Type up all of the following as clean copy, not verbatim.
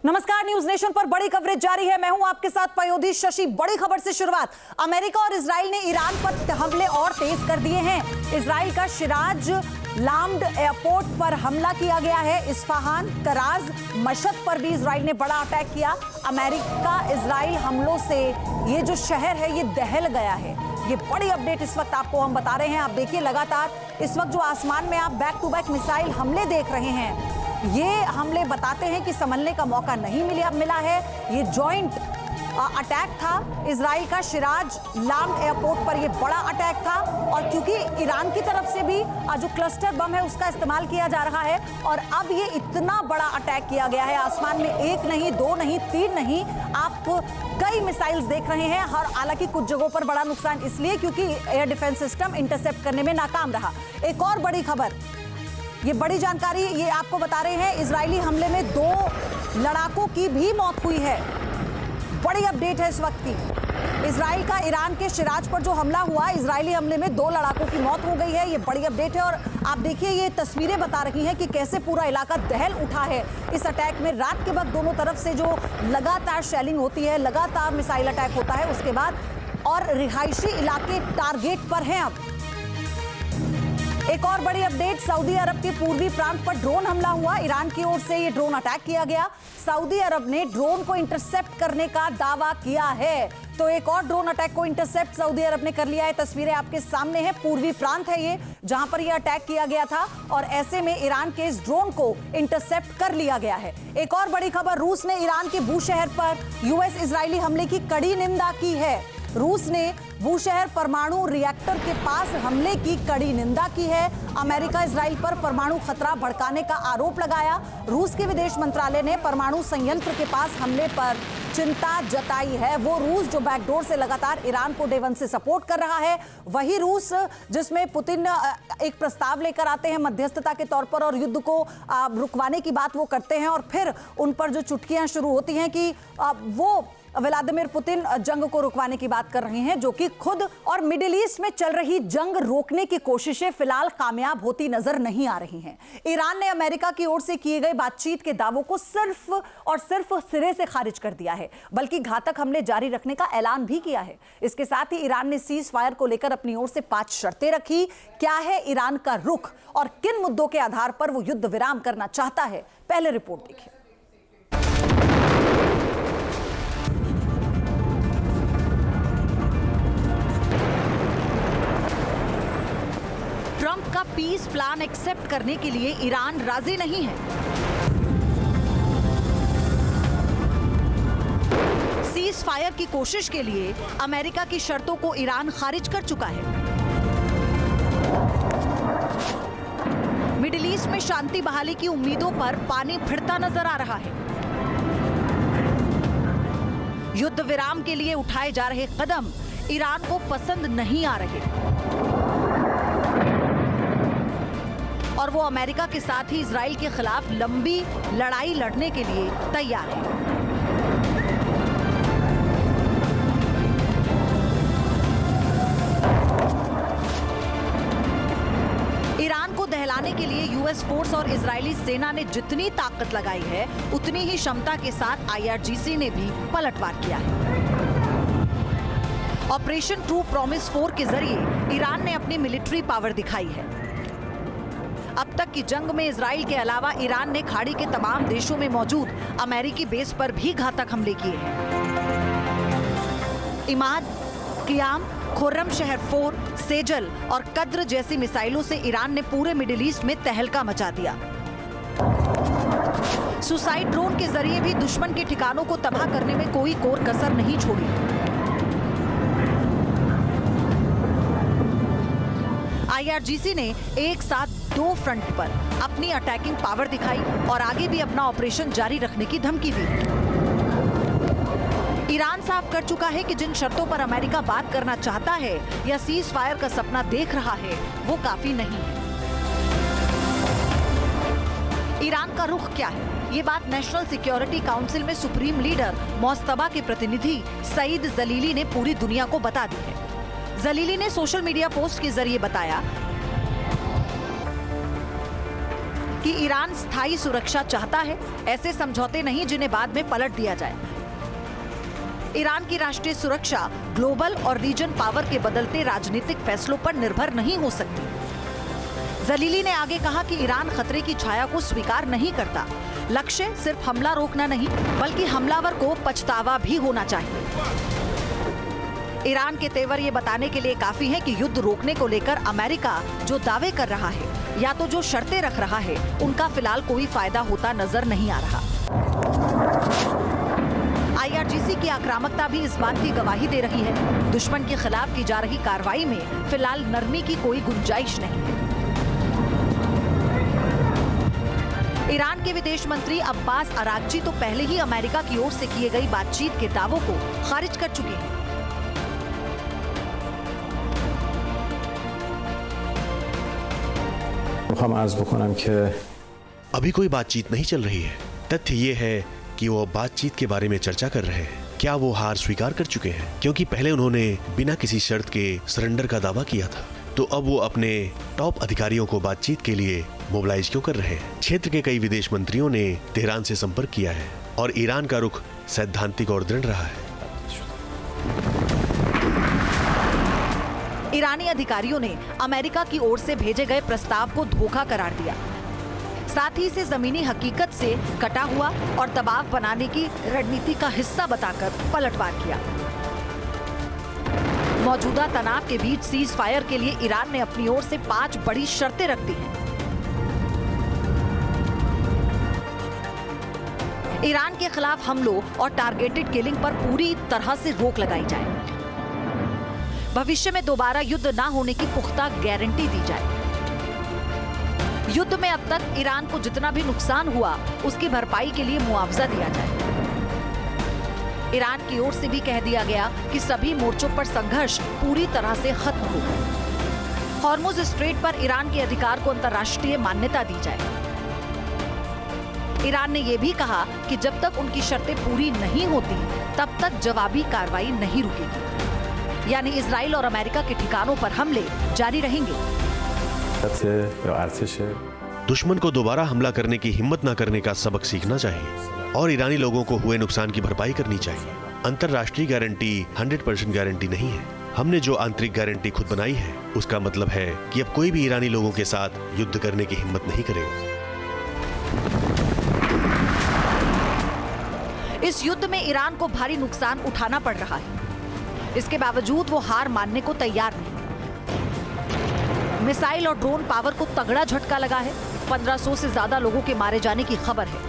नमस्कार, news nation पर बड़ी कवरेज जारी है। मैं हूं आपके साथ पयोधी शशि। बड़ी खबर से शुरुआत। अमेरिका और इजराइल ने ईरान पर हमले और तेज कर दिए हैं। इजराइल का शिराज लाम्ड एयरपोर्ट पर हमला किया गया है। इस्फहान, तराज, मशहद पर भी इजराइल ने बड़ा अटैक किया। अमेरिका इजराइल हमलों से ये जो शहर है ये दहल गया है। ये बड़ी अपडेट इस वक्त आपको हम बता रहे हैं। आप देखिए, लगातार इस वक्त जो आसमान में आप बैक टू बैक मिसाइल हमले देख रहे हैं, ये हमले बताते हैं कि संभलने का मौका नहीं मिला है। ये जॉइंट अटैक था। इजराइल का शिराज लाम्ड एयरपोर्ट पर ये बड़ा अटैक था, और क्योंकि ईरान की तरफ से भी जो क्लस्टर बम है उसका इस्तेमाल किया जा रहा है, और अब ये इतना बड़ा अटैक किया गया है। आसमान में एक नहीं, दो नहीं, तीन नहीं, आप कई मिसाइल्स देख रहे हैं। हालांकि कुछ जगहों पर बड़ा नुकसान इसलिए क्योंकि एयर डिफेंस सिस्टम इंटरसेप्ट करने में नाकाम रहा। एक और बड़ी खबर, ये बड़ी जानकारी ये आपको बता रहे हैं। इजरायली हमले में 2 लड़ाकों की भी मौत हुई है। बड़ी अपडेट है इस वक्त की। इजराइल का ईरान के शिराज पर जो हमला हुआ, इजरायली हमले में 2 लड़ाकों की मौत हो गई है। ये बड़ी अपडेट है, और आप देखिए ये तस्वीरें बता रही हैं कि कैसे पूरा इलाका दहल उठा है इस अटैक में। रात के वक्त दोनों तरफ से जो लगातार शेलिंग होती है, लगातार मिसाइल अटैक होता है, उसके बाद और रिहायशी इलाके टारगेट पर हैं। अब एक और बड़ी अपडेट, सऊदी अरब के पूर्वी प्रांत पर ड्रोन हमला हुआ। ईरान की ओर से ये ड्रोन अटैक किया गया। सऊदी अरब ने ड्रोन को इंटरसेप्ट करने का दावा किया है। तो एक और ड्रोन अटैक को इंटरसेप्ट सऊदी अरब ने कर लिया है। तस्वीरें आपके सामने हैं। पूर्वी प्रांत है ये, जहां पर ये अटैक किया गया था, और ऐसे में ईरान के इस ड्रोन को इंटरसेप्ट कर लिया गया है। एक और बड़ी खबर, रूस ने ईरान के बूशहर पर यूएस इजरायली हमले की कड़ी निंदा की है। रूस ने बूशहर परमाणु रिएक्टर के पास हमले की कड़ी निंदा की है। अमेरिका इजराइल पर परमाणु खतरा भड़काने का आरोप लगाया। रूस के विदेश मंत्रालय ने परमाणु संयंत्र के पास हमले पर चिंता जताई है। वो रूस जो बैकडोर से लगातार ईरान को डे वन से सपोर्ट कर रहा है, वही रूस जिसमें पुतिन एक प्रस्ताव लेकर आते हैं मध्यस्थता के तौर पर, और युद्ध को रुकवाने की बात वो करते हैं, और फिर उन पर जो चुटकियां शुरू होती हैं कि वो व्लादिमीर पुतिन जंग को रुकवाने की बात कर रहे हैं, जो कि खुद और मिडिल ईस्ट में चल रही जंग रोकने की कोशिशें फिलहाल कामयाब होती नजर नहीं आ रही हैं। ईरान ने अमेरिका की ओर से किए गए बातचीत के दावों को सिर्फ और सिर्फ सिरे से खारिज कर दिया है, बल्कि घातक हमले जारी रखने का ऐलान भी किया है। इसके साथ ही ईरान ने सीज फायर को लेकर अपनी ओर से 5 शर्तें रखी। क्या है ईरान का रुख और किन मुद्दों के आधार पर वो युद्ध विराम करना चाहता है, पहले रिपोर्ट देखिए। ट्रंप का पीस प्लान एक्सेप्ट करने के लिए ईरान राजी नहीं है। सीज फायर की कोशिश के लिए अमेरिका की शर्तों को ईरान खारिज कर चुका है। मिडिल ईस्ट में शांति बहाली की उम्मीदों पर पानी फिरता नजर आ रहा है। युद्ध विराम के लिए उठाए जा रहे कदम ईरान को पसंद नहीं आ रहे, और वो अमेरिका के साथ ही इजराइल के खिलाफ लंबी लड़ाई लड़ने के लिए तैयार है। ईरान को दहलाने के लिए यूएस फोर्स और इजरायली सेना ने जितनी ताकत लगाई है, उतनी ही क्षमता के साथ आईआरजीसी ने भी पलटवार किया है। ऑपरेशन ट्रू प्रॉमिस 4 के जरिए ईरान ने अपनी मिलिट्री पावर दिखाई है। अब तक की जंग में इजराइल के अलावा ईरान ने खाड़ी के तमाम देशों में मौजूद अमेरिकी बेस पर भी घातक हमले किए हैं। इमाद, क़ियाम, खुर्रम शहर 4, सेजल और कद्र जैसी मिसाइलों से ईरान ने पूरे मिडिल ईस्ट में तहलका मचा दिया। सुसाइड ड्रोन के जरिए भी दुश्मन के ठिकानों को तबाह करने में कोई कोर कसर नहीं छोड़ी। आईआरजीसी ने एक साथ 2 फ्रंट पर अपनी अटैकिंग पावर दिखाई और आगे भी अपना ऑपरेशन जारी रखने की धमकी दी। ईरान साफ कर चुका है कि जिन शर्तों पर अमेरिका बात करना चाहता है या सीज फायर का सपना देख रहा है, वो काफी नहीं है। ईरान का रुख क्या है, ये बात नेशनल सिक्योरिटी काउंसिल में सुप्रीम लीडर मोस्तबा के प्रतिनिधि सईद जलीली ने पूरी दुनिया को बता दी है। जलीली ने सोशल मीडिया पोस्ट के जरिए बताया कि ईरान स्थायी सुरक्षा चाहता है, ऐसे समझौते नहीं जिन्हें बाद में पलट दिया जाए। ईरान की राष्ट्रीय सुरक्षा ग्लोबल और रीजन पावर के बदलते राजनीतिक फैसलों पर निर्भर नहीं हो सकती। जलीली ने आगे कहा कि ईरान खतरे की छाया को स्वीकार नहीं करता। लक्ष्य सिर्फ हमला रोकना नहीं, बल्कि हमलावर को पछतावा भी होना चाहिए। ईरान के तेवर ये बताने के लिए काफी है कि युद्ध रोकने को लेकर अमेरिका जो दावे कर रहा है या तो जो शर्तें रख रहा है, उनका फिलहाल कोई फायदा होता नजर नहीं आ रहा। IRGC की आक्रामकता भी इस बात की गवाही दे रही है। दुश्मन के खिलाफ की जा रही कार्रवाई में फिलहाल नरमी की कोई गुंजाइश नहीं है। ईरान के विदेश मंत्री अब्बास अरागची तो पहले ही अमेरिका की ओर से किए गई बातचीत के दावों को खारिज कर चुके हैं। अभी कोई बातचीत नहीं चल रही है। तथ्य ये है कि वो बातचीत के बारे में चर्चा कर रहे हैं। क्या वो हार स्वीकार कर चुके हैं? क्योंकि पहले उन्होंने बिना किसी शर्त के सरेंडर का दावा किया था, तो अब वो अपने टॉप अधिकारियों को बातचीत के लिए मोबिलाइज क्यों कर रहे हैं? क्षेत्र के कई विदेश मंत्रियों ने तेहरान से संपर्क किया है और ईरान का रुख सैद्धांतिक और दृढ़ रहा है। ईरानी अधिकारियों ने अमेरिका की ओर से भेजे गए प्रस्ताव को धोखा करार दिया, साथ ही इसे जमीनी हकीकत से कटा हुआ और दबाव बनाने की रणनीति का हिस्सा बताकर पलटवार किया। मौजूदा तनाव के बीच सीज फायर के लिए ईरान ने अपनी ओर से 5 बड़ी शर्तें रख दी हैं। ईरान के खिलाफ हमलों और टारगेटेड किलिंग पर पूरी तरह से रोक लगाई जाए। भविष्य में दोबारा युद्ध ना होने की पुख्ता गारंटी दी जाए। युद्ध में अब तक ईरान को जितना भी नुकसान हुआ, उसकी भरपाई के लिए मुआवजा दिया जाए। ईरान की ओर से भी कह दिया गया कि सभी मोर्चों पर संघर्ष पूरी तरह से खत्म हो। हॉर्मुज स्ट्रेट पर ईरान के अधिकार को अंतर्राष्ट्रीय मान्यता दी जाए। ईरान ने यह भी कहा कि जब तक उनकी शर्तें पूरी नहीं होती, तब तक जवाबी कार्रवाई नहीं रुकेगी, यानी इजराइल और अमेरिका के ठिकानों पर हमले जारी रहेंगे। दुश्मन को दोबारा हमला करने की हिम्मत न करने का सबक सीखना चाहिए और ईरानी लोगों को हुए नुकसान की भरपाई करनी चाहिए। अंतर्राष्ट्रीय गारंटी 100% गारंटी नहीं है। हमने जो आंतरिक गारंटी खुद बनाई है, उसका मतलब है कि अब कोई भी ईरानी लोगों के साथ युद्ध करने की हिम्मत नहीं करेगा। इस युद्ध में ईरान को भारी नुकसान उठाना पड़ रहा है। इसके बावजूद वो हार मानने को तैयार नहीं। मिसाइल और ड्रोन पावर को तगड़ा झटका लगा है। 1500 से ज्यादा लोगों के मारे जाने की खबर है।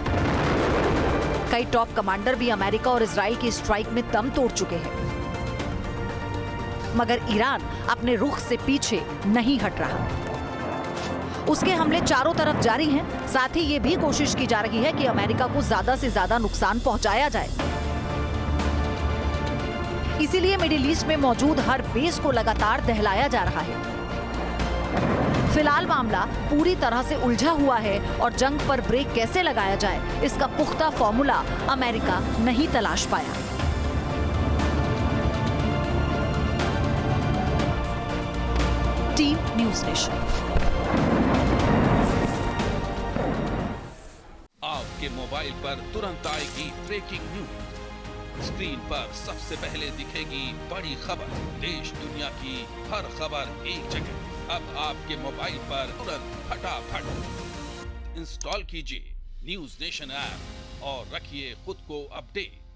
कई टॉप कमांडर भी अमेरिका और इजराइल की स्ट्राइक में दम तोड़ चुके हैं। मगर ईरान अपने रुख से पीछे नहीं हट रहा। उसके हमले चारों तरफ जारी हैं। साथ ही ये भी कोशिश की जा रही है कि अमेरिका को ज्यादा से ज्यादा नुकसान पहुंचाया जाए। इसीलिए मिडिल ईस्ट में मौजूद हर बेस को लगातार दहलाया जा रहा है। फिलहाल मामला पूरी तरह से उलझा हुआ है और जंग पर ब्रेक कैसे लगाया जाए, इसका पुख्ता फॉर्मूला अमेरिका नहीं तलाश पाया। Team news nation. आपके मोबाइल पर तुरंत आएगी ब्रेकिंग न्यूज। स्क्रीन पर सबसे पहले दिखेगी बड़ी खबर। देश दुनिया की हर खबर एक जगह। अब आपके मोबाइल पर तुरंत फटाफट इंस्टॉल कीजिए न्यूज़ नेशन ऐप और रखिए खुद को अपडेट।